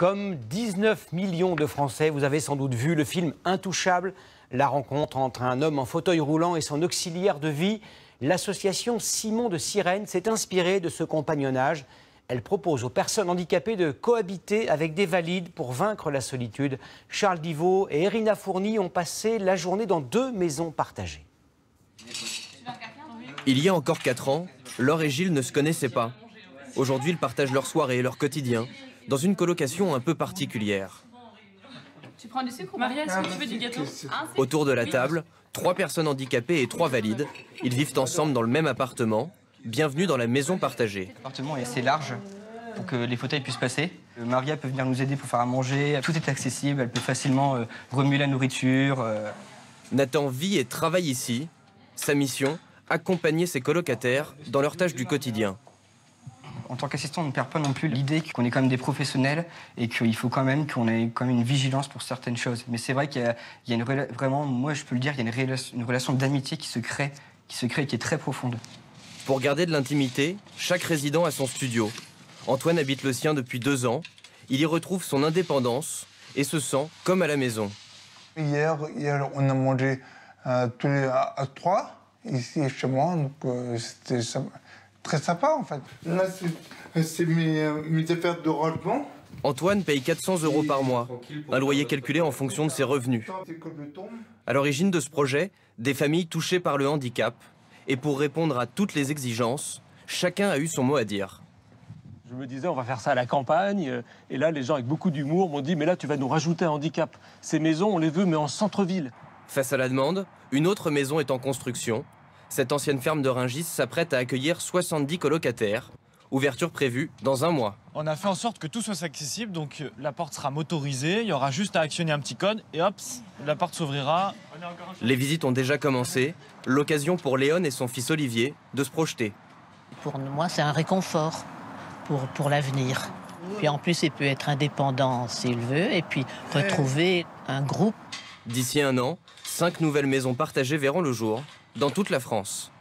Comme 19 millions de Français, vous avez sans doute vu le film Intouchable, la rencontre entre un homme en fauteuil roulant et son auxiliaire de vie. L'association Simon de Sirène s'est inspirée de ce compagnonnage. Elle propose aux personnes handicapées de cohabiter avec des valides pour vaincre la solitude. Charles Divot et Erina Fourny ont passé la journée dans 2 maisons partagées. Il y a encore 4 ans, Laure et Gilles ne se connaissaient pas. Aujourd'hui, ils partagent leur soirée et leur quotidien dans une colocation un peu particulière. Tu prends du sucre, Maria, est-ce que tu veux du gâteau? Autour de la table, 3 personnes handicapées et 3 valides. Ils vivent ensemble dans le même appartement. Bienvenue dans la maison partagée. L'appartement est assez large pour que les fauteuils puissent passer. Maria peut venir nous aider pour faire à manger. Tout est accessible, elle peut facilement remuer la nourriture. Nathan vit et travaille ici. Sa mission, accompagner ses colocataires dans leurs tâches du quotidien. En tant qu'assistant, on ne perd pas non plus l'idée qu'on est quand même des professionnels et qu'il faut quand même qu'on ait quand même une vigilance pour certaines choses. Mais c'est vrai qu'il y a une vraiment, moi je peux le dire, il y a une relation d'amitié qui se crée et qui est très profonde. Pour garder de l'intimité, chaque résident a son studio. Antoine habite le sien depuis 2 ans. Il y retrouve son indépendance et se sent comme à la maison. Hier on a mangé tous les à 3 ici chez moi, donc c'était très sympa en fait. Là c'est mes affaires de rangement. Antoine paye 400 € par mois, un loyer calculé en fonction de ses revenus. À l'origine de ce projet, des familles touchées par le handicap. Et pour répondre à toutes les exigences, chacun a eu son mot à dire. Je me disais, on va faire ça à la campagne. Et là, les gens avec beaucoup d'humour m'ont dit, mais là, tu vas nous rajouter un handicap. Ces maisons, on les veut, mais en centre-ville. Face à la demande, une autre maison est en construction. Cette ancienne ferme de Rungis s'apprête à accueillir 70 colocataires. Ouverture prévue dans 1 mois. On a fait en sorte que tout soit accessible, donc la porte sera motorisée, il y aura juste à actionner un petit code et hop, la porte s'ouvrira. Les visites ont déjà commencé, l'occasion pour Léon et son fils Olivier de se projeter. Pour moi, c'est un réconfort pour l'avenir. Puis en plus, il peut être indépendant s'il veut et puis retrouver un groupe. D'ici 1 an, 5 nouvelles maisons partagées verront le jour dans toute la France.